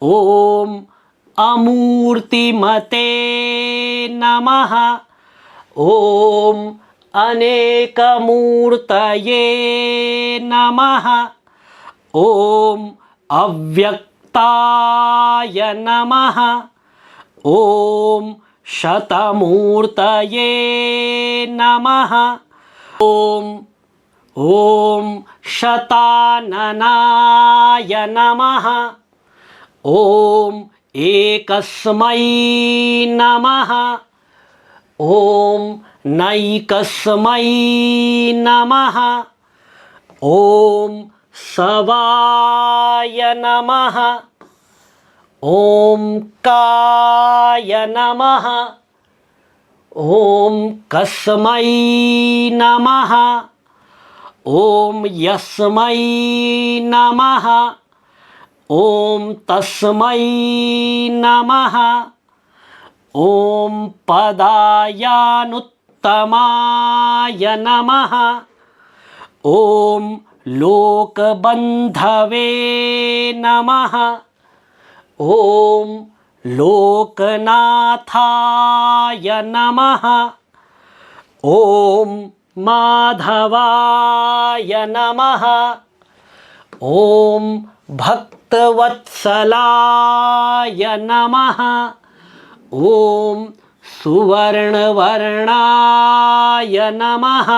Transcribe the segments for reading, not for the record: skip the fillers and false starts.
ॐ अमूर्तिमते नमः। ॐ अनेकमूर्तये नमः। ॐ अव्यक्ताय नमः। ॐ शतमूर्तये नमः। ॐ शताननाय नमः। ॐ एकस्मै नमः। ॐ नैकस्मै नमः। ॐ सवाय नमः। ॐ काय नमः। ॐ कस्मै नमः। ॐ यस्मै नमः। ॐ तस्मै नमः। ॐ पदायानुत्तमाय नमः। ॐ लोकबन्धवे नमः। ॐ लोकनाथाय नमः। ॐ माधवाय नमः। ॐ भक्तवत्सलाय नमः। ॐ सुवर्णवर्णाय नमः।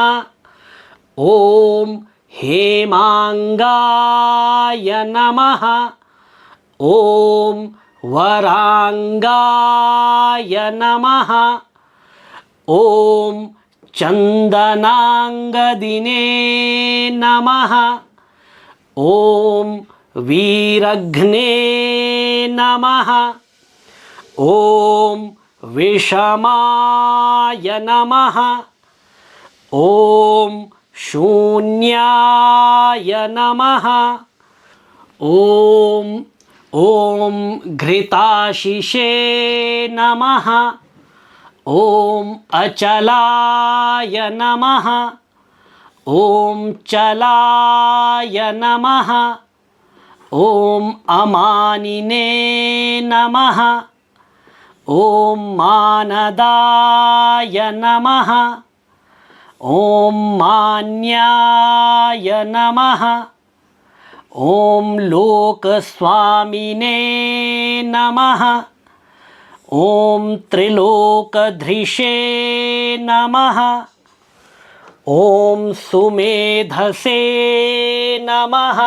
ॐ हेमांगाय नमः। ॐ वरांगाय नमः। ॐ चन्दनांगदिने नमः। ॐ वीरघ्ने नमः। ॐ विषमाय नमः। ॐ शून्याय नमः। ॐ घृताशिषे नमः। ॐ अचलाय नमः। ॐ चलाय नमः। ॐ अमानिने नमः। ॐ मानदाय नमः। ॐ मान्याय नमः। ॐ लोकस्वामिने नमः। ॐ त्रिलोकधृषे नमः। ॐ सुमेधसे नमः।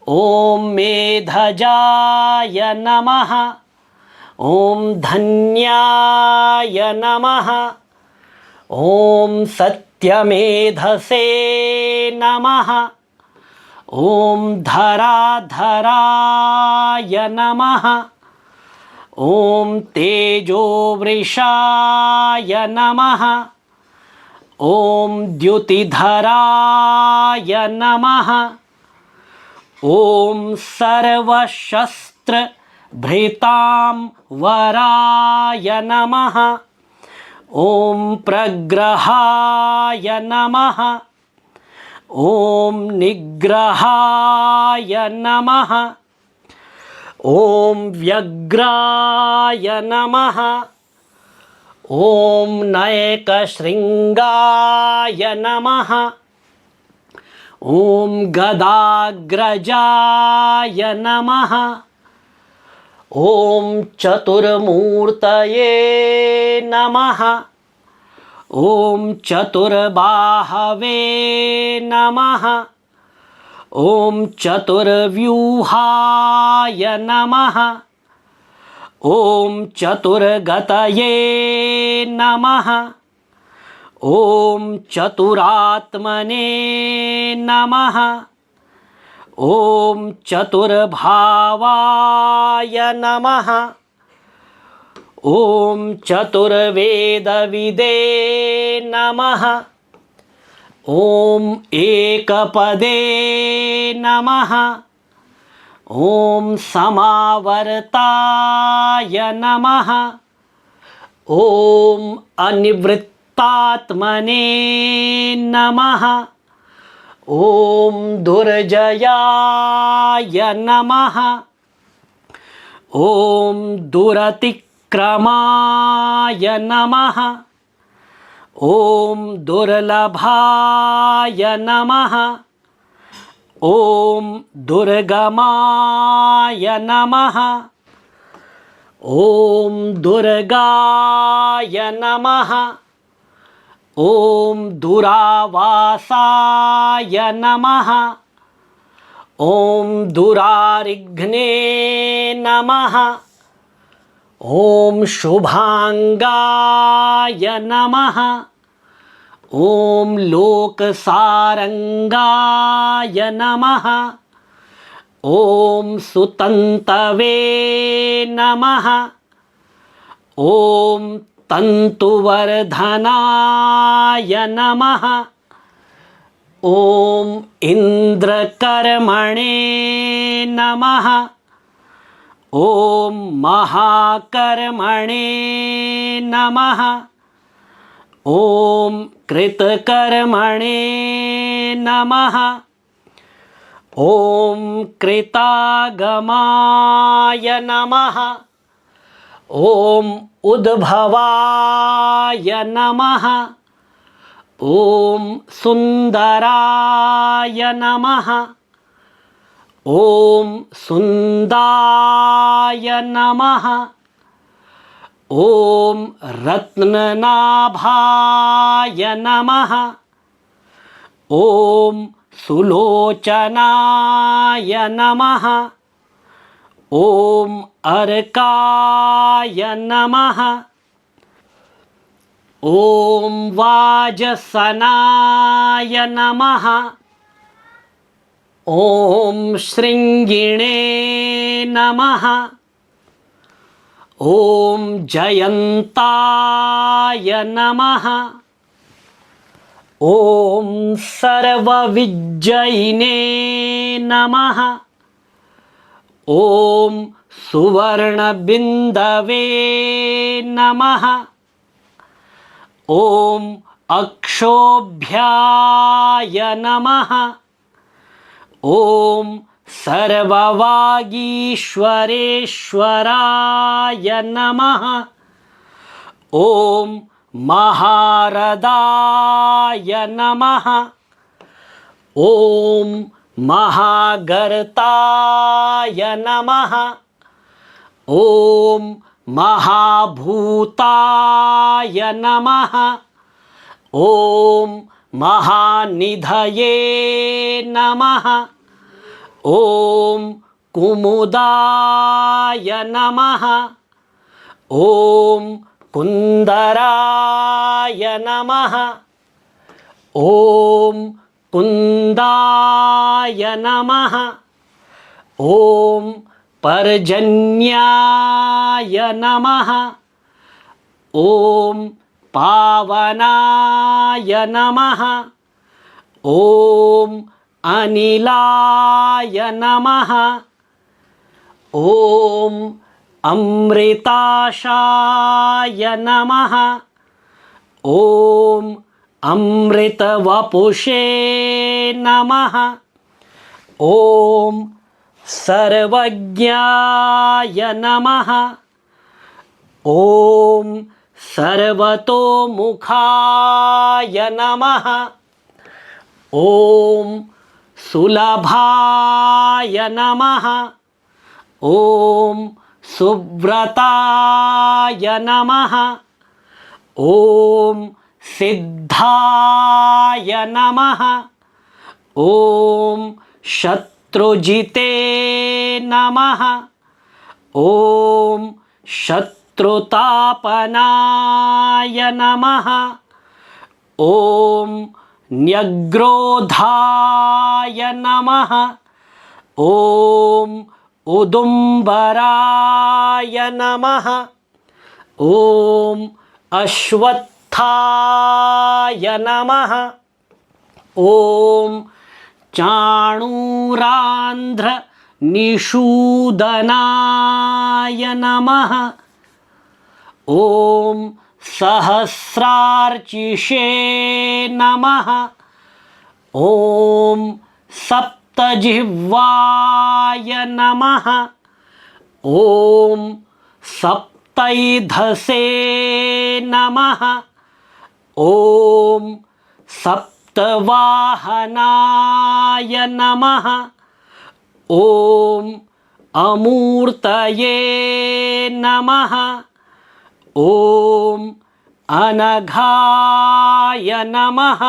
ॐ मेधजाय नमः। ॐ धन्याय नमः। ॐ सत्यमेधसे नमः। ॐ धराधराय नमः। ॐ तेजोवृषाय नमः। ॐ द्युतिधराय नमः। ॐ सर्वशस्त्रभृतां वराय नमः। ॐ प्रग्रहाय नमः। ॐ निग्रहाय नमः। ॐ व्यग्राय नमः। ॐ नयकशृङ्गाय नमः। ॐ गदाग्रजाय नमः। ॐ चतुर्मूर्तये नमः। ॐ चतुर्बाहवे नमः। ॐ चतुर्व्यूहाय नमः। ॐ चतुर्गतये नमः। ॐ चतुरात्मने नमः। ॐ चतुर्भावाय नमः। ॐ चतुर्वेदविदे नमः। ॐ एकपदे नमः। ॐ समावर्ताय नमः। ॐ अनिवृत्तात्मने नमः। ॐ दुर्जयाय नमः। ॐ दुरतिक्रमाय नमः। ॐ दुर्लभाय नमः। ॐ दुर्गमाय नमः। ॐ दुर्गाय नमः। ॐ दुरावासाय नमः। ॐ दुरारिघ्ने नमः। ॐ शुभांगाय नमः। ॐ लोकसारंगाय नमः। ॐ सुतन्तवे नमः। ॐ तन्तुवर्धनाय नमः। ॐ इन्द्रकर्मणे नमः। ॐ महाकर्मणे नमः। ॐ कृतकर्मणे नमः। ॐ कृतागमाय नमः। ॐ उद्भवाय नमः। ॐ सुन्दराय नमः। ॐ सुन्दाय नमः। ॐ रत्ननाभाय नमः। ॐ सुलोचनाय नमः। ॐ अर्काय नमः। ॐ वाजसनाय नमः। ॐ शृङ्गिणे नमः। ॐ जयन्ताय नमः। ॐ सर्वविजयिने नमः। ॐ सुवर्णबिन्दवे नमः। ॐ अक्षोभ्याय नमः। ॐ सर्ववागीश्वरेश्वराय नमः। ॐ महारदाय नमः। ॐ महागर्ताय नमः। ॐ महाभूताय नमः। ॐ महानिधये नमः। ॐ कुमुदाय नमः। ॐ कुन्दराय नमः। ॐ कुन्दाय नमः। ॐ पर्जन्याय नमः। ॐ पावनाय नमः। ॐ अनिलाय नमः। ॐ अमृताशाय नमः। ॐ अमृतवपुषे नमः। ॐ सर्वज्ञाय नमः। ॐ सर्वतोमुखाय नमः। ॐ सुलभाय नमः। ॐ सुव्रताय नमः। ॐ सिद्धाय नमः। ॐ शत्रुजिते नमः। ॐ शत्रुतापनाय नमः। ॐ न्यग्रोधाय नमः। ॐ उदुम्बराय नमः। ॐ अश्वत्थाय नमः। ॐ चाणूरान्ध्रनिषूदनाय नमः। ॐ सहस्रार्चिषे नमः। ॐ सप्तजिह्वाय नमः। ॐ सप्तैधसे नमः। ॐ सप्तवाहनाय नमः। ॐ अमूर्तये नमः। ॐ अनघाय नमः।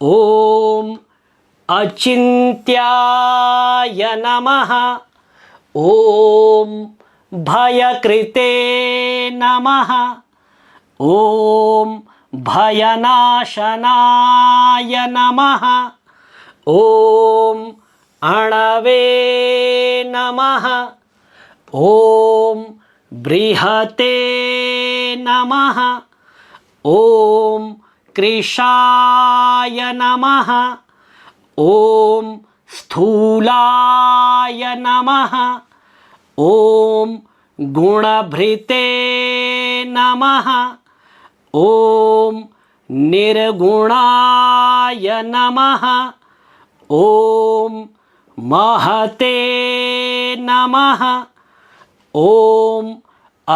ॐ अचिन्त्याय नमः। ॐ भयकृते नमः। ॐ भयनाशनाय नमः। ॐ अणवे नमः। ॐ बृहते नमः। ॐ कृशाय नमः। ॐ स्थूलाय नमः। ॐ गुणभृते नमः। ॐ निर्गुणाय नमः। ॐ महते नमः। ॐ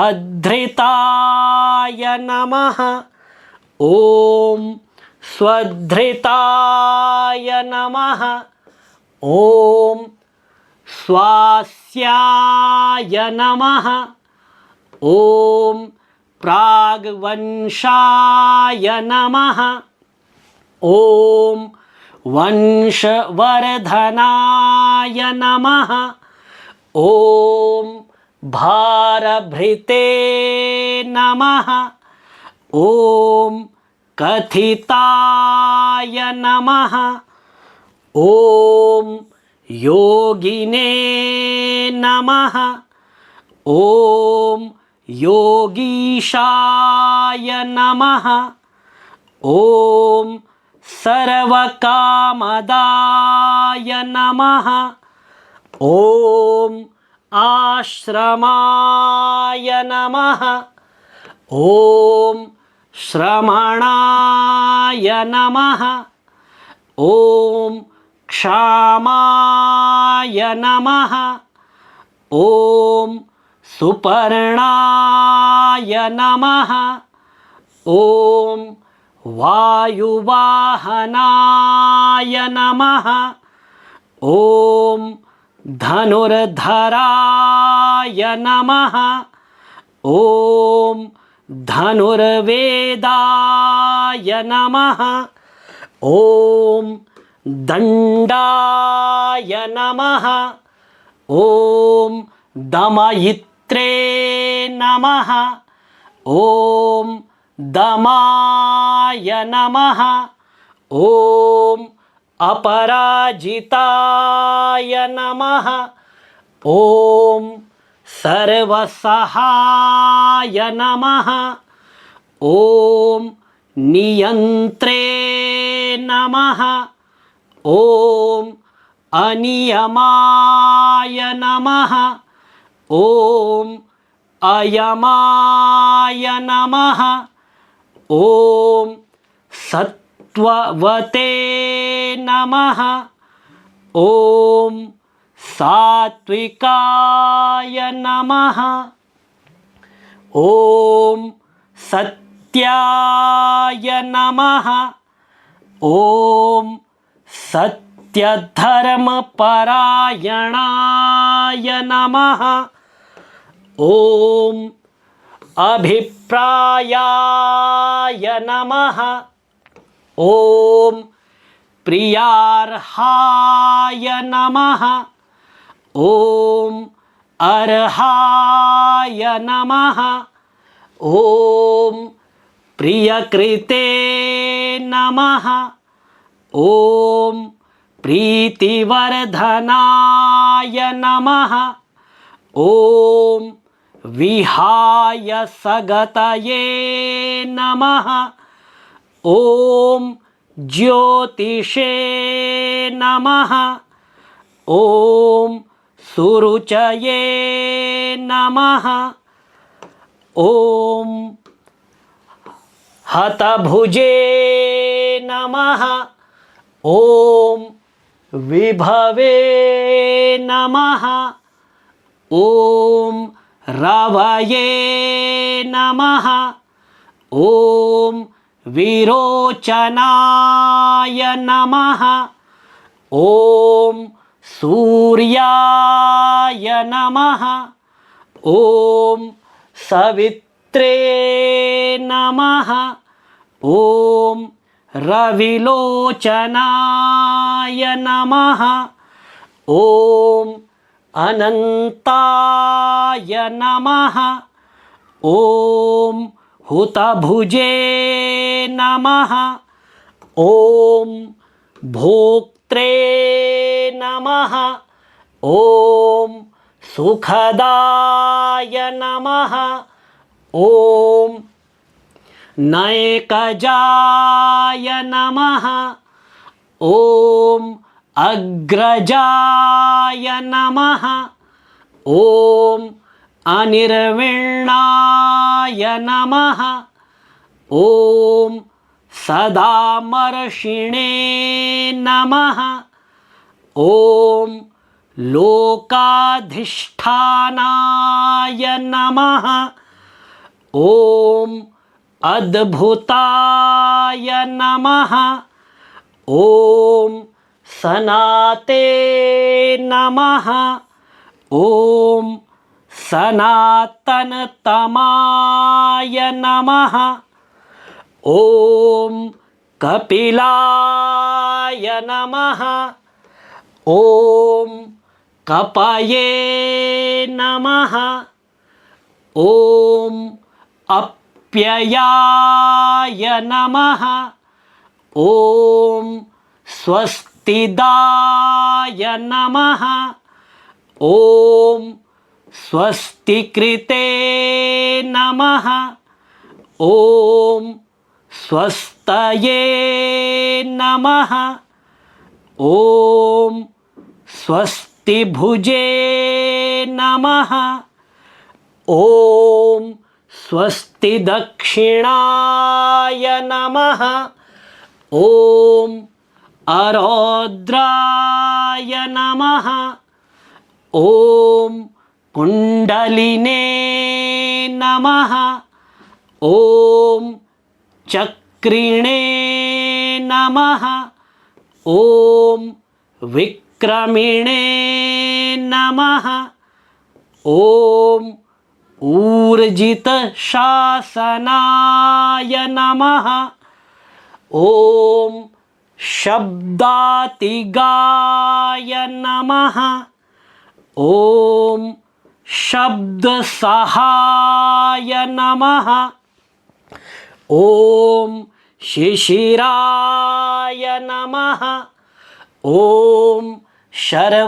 अधृताय नमः। ॐ स्वधृताय नमः। ॐ स्वास्याय नमः। ॐ प्राग्वंशाय नमः। ॐ वंशवर्धनाय नमः। ॐ भारभृते नमः। ॐ कथिताय नमः। ॐ योगिने नमः। ॐ योगीशाय नमः। ॐ सर्वकामदाय नमः। ॐ आश्रमाय नमः। ॐ श्रमणाय नमः। ॐ क्षामाय नमः। ॐ सुपर्णाय नमः। ॐ वायुवाहनाय नमः। ॐ धनुर्धराय नमः। ॐ धनुर्वेदाय नमः। ॐ दण्डाय नमः। ॐ दमयित्रे नमः। ॐ दमाय नमः। ॐ अपराजिताय नमः। ॐ सर्वसहाय नमः। ॐ नियन्त्रे नमः। ॐ अनियमाय नमः। ॐ अयमाय नमः। ॐ सत्त्ववते नमः। ॐ सात्विकाय नमः। ॐ सत्याय नमः। ॐ सत्यधर्मपरायणाय नमः। ॐ अभिप्रायाय नमः। ॐ प्रियार्हाय नमः। ॐ अर्हाय नमः। ॐ प्रियकृते नमः। ॐ प्रीतिवर्धनाय नमः। ॐ विहाय सगतये नमः। ॐ ज्योतिषे नमः। ॐ सुरुचये नमः। ॐ हतभुजे नमः। ॐ विभवे नमः। ॐ रवये नमः। ॐ विरोचनाय नमः। ॐ सूर्याय नमः। ॐ सवित्रे नमः। ॐ रविलोचनाय नमः। ॐ अनन्ताय नमः। ॐ हुतभुजे नमः। ॐ भोक्त्रे नमः। ॐ सुखदाय नमः। ॐ नैकजाय नमः। ॐ अग्रजाय नमः। ॐ अनिर्विण्णाय नमः। ॐ सदामर्षिणे नमः। ॐ लोकाधिष्ठानाय नमः। ॐ अद्भुताय नमः। ॐ सनाते नमः। ॐ सनातनतमाय नमः। ॐ कपिलाय नमः। ॐ कपये नमः। ॐ अप्ययाय नमः। ॐ स्वस्तिदाय नमः। ॐ स्वस्तिकृते नमः। ॐ स्वस्तये नमः। ॐ स्वस्तिभुजे नमः। ॐ स्वस्तिदक्षिणाय नमः। ॐ अरौद्राय नमः। ॐ कुण्डलिने नमः। ॐ चक्रिणे नमः। ॐ विक्रमिणे नमः। ॐ ऊर्जितशासनाय नमः। ॐ शब्दातिगाय नमः। ॐ शब्दसहाय नमः। ॐ शिशिराय नमः। ॐ शर्वरीकराय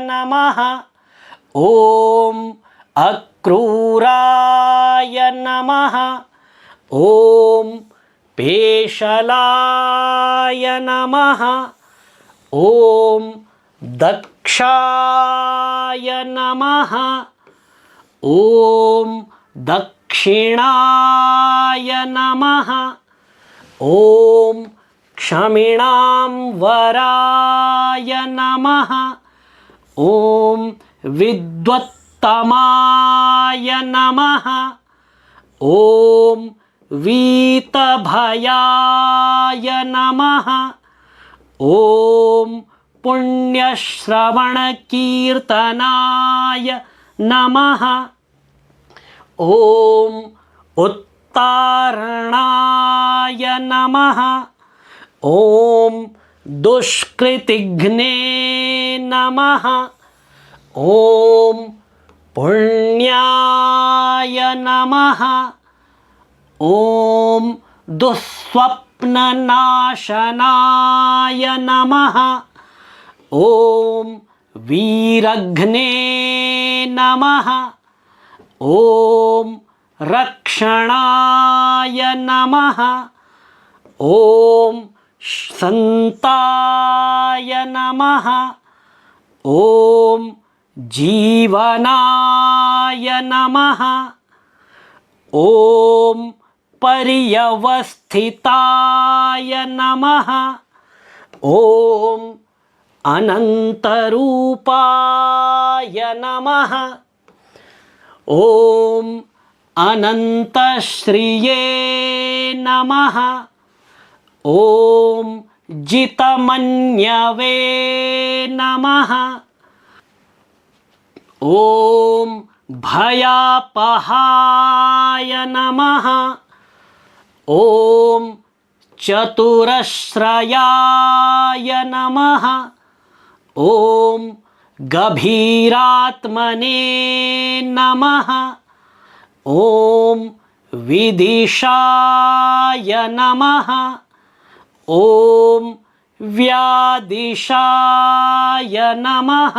नमः। ॐ अक्रूराय नमः। ॐ पेशलाय नमः। ॐ दक्षाय नमः। ॐ दक्षिणाय नमः। ॐ क्षमिणां वराय नमः। ॐ विद्वत्तमाय नमः। ॐ वीतभयाय नमः। ॐ पुण्यश्रवणकीर्तनाय नमः। ॐ उत्तारणाय नमः। ॐ दुष्कृतिघ्ने नमः। ॐ पुण्याय नमः। ॐ दुःस्वप्ननाशनाय नमः। ॐ वीरघ्ने नमः। ॐ रक्षणाय नमः। ॐ सन्ताय नमः। ॐ जीवनाय नमः। ॐ पर्यवस्थिताय नमः। ॐ अनन्तरूपाय नमः। ॐ अनन्तश्रिये नमः। ॐ जितमन्यवे नमः। ॐ भयापहाय नमः। ॐ चतुरश्रयाय नमः। ॐ गभीरात्मने नमः। ॐ विदिशाय नमः। ॐ व्यादिशाय नमः।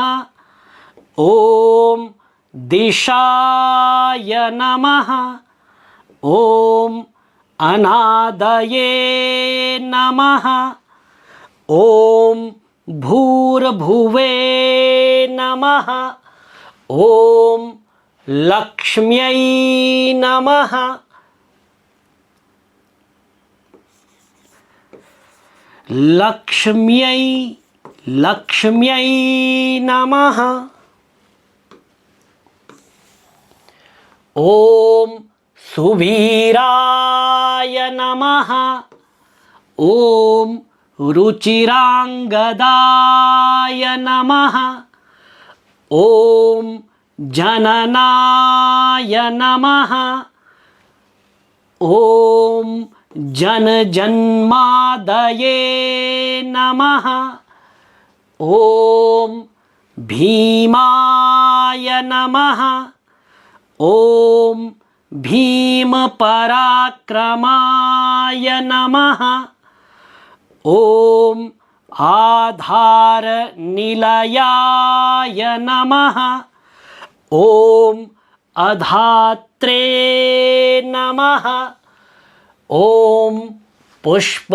ॐ दिशाय नमः। ॐ अनादये नमः। ॐ भूर्भुवे नमः। ॐ लक्ष्म्यै नमः। लक्ष्म्यै नमः। ॐ सुवीराय नमः। ॐ रुचिराङ्गदाय नमः। ॐ जननाय नमः। ॐ जनजन्मादये नमः। ॐ भीमाय नमः। ॐ भीमपराक्रमाय नमः। ॐ आधारनिलयाय नमः। ॐ अधात्रे नमः। ॐ पुष्पहासाय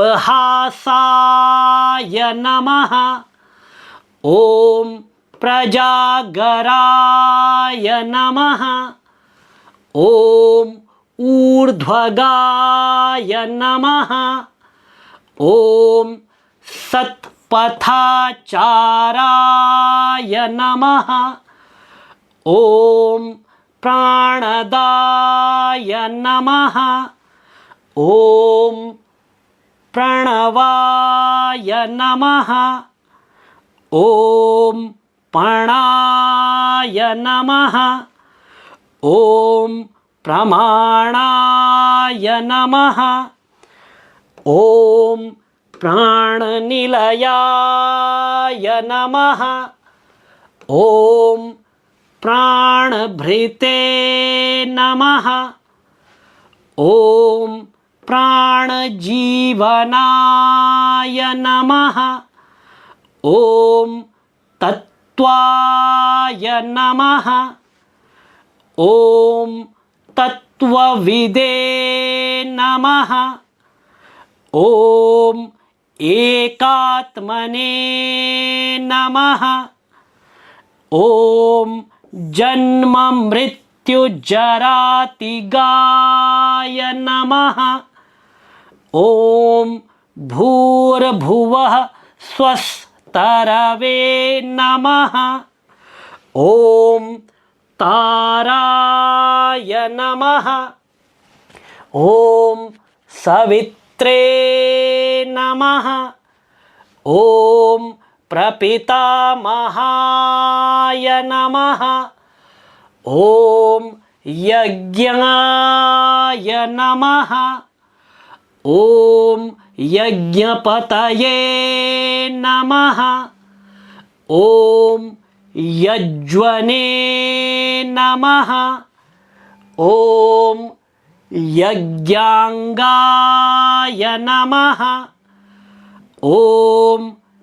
नमः। ॐ प्रजागराय नमः। ॐ ऊर्ध्वगाय नमः। ॐ सत्पथाचाराय नमः। ॐ प्राणदाय नमः। ॐ प्रणवाय नमः। ॐ पणाय नमः। ॐ प्रमाणाय नमः। ॐ प्राणनिलयाय नमः। ॐ प्राणभृते नमः। ॐ प्राणजीवनाय नमः। ॐ तत्त्वाय नमः। ॐ तत्त्वविदे नमः। ॐ एकात्मने नमः। ॐ जन्ममृत्युजरातिगाय नमः। ॐ भूर्भुवः स्वस्तरवे नमः। ॐ ताराय नमः। ॐ सवित्रे नमः। ॐ प्रपितामहाय नमः। ॐ यज्ञाय नमः। ॐ यज्ञपतये नमः। ॐ यज्वने नमः। ॐ यज्ञाङ्गाय नमः। ॐ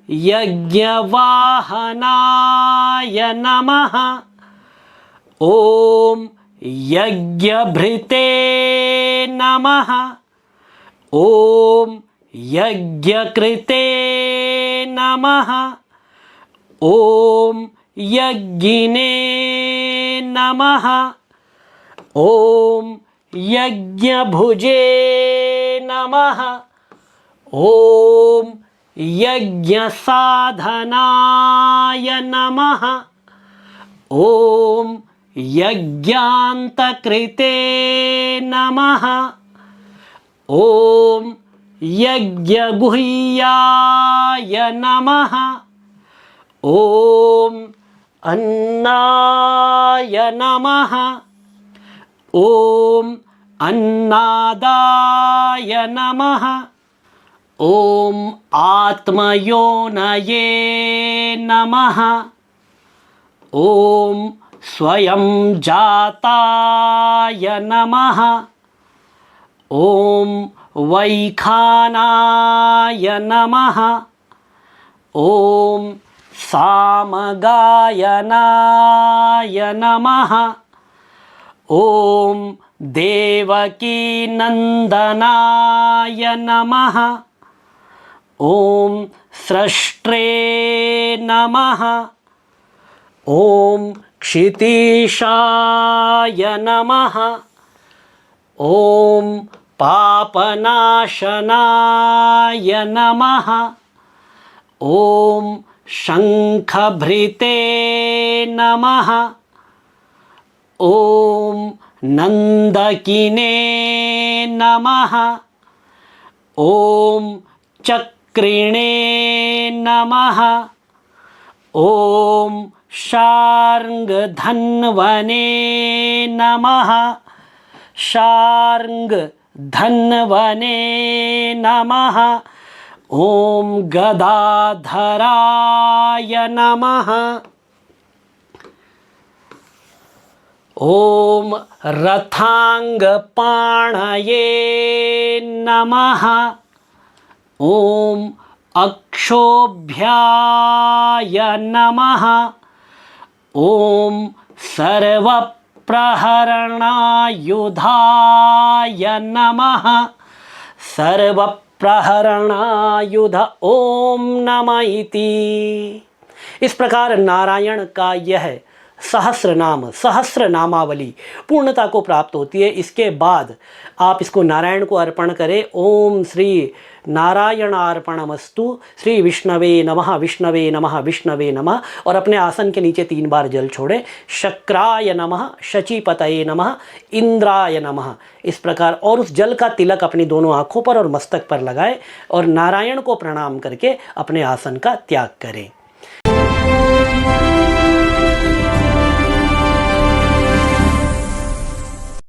यज्ञवाहनाय नमः। ॐ यज्ञभृते नमः। ॐ यज्ञकृते नमः। ॐ यज्ञिने नमः। ॐ यज्ञभुजे नमः। ॐ यज्ञसाधनाय नमः। ॐ यज्ञान्तकृते नमः। ॐ यज्ञगुह्याय नमः। ॐ अन्नाय नमः। ॐ अन्नादाय नमः। ॐ आत्मयोनये नमः। ॐ स्वयं जाताय नमः। ॐ वैखानाय नमः। ॐ सामगायनाय नमः। ॐ देवकीनन्दनाय नमः। ॐ स्रष्ट्रे नमः। ॐ क्षितीशाय नमः। ॐ पापनाशनाय नमः। ॐ शङ्खभृते नमः। ॐ नन्दकिने नमः। ॐ चक्रिणे नमः। ॐ शार्ङ्गधन्वने नमः। शार्ङ्गधन्वने नमः। ॐ गदाधराय नमः। ॐ रथाङ्गपाणये नमः। ॐ अक्षोभ्याय नमः। ॐ सर्वप्रहरणायुधाय नमः। सर्वप्रहरणायुध ॐ नमः इति। इस प्रकार नारायण का यह सहस्र नामावली पूर्णता को प्राप्त होती है। इसके बाद आप इसको नारायण को अर्पण करें। ओम श्री नारायणार्पणमस्तु। श्री विष्णवे नमः, विष्णवे नमः, विष्णवे नमः। और अपने आसन के नीचे 3 बार जल छोड़ें। शक्राय नमः, शचीपतये नमः, इंद्राय नमः। इस प्रकार और उस जल का तिलक अपनी दोनों आँखों पर और मस्तक पर लगाएं और नारायण को प्रणाम करके अपने आसन का त्याग करें।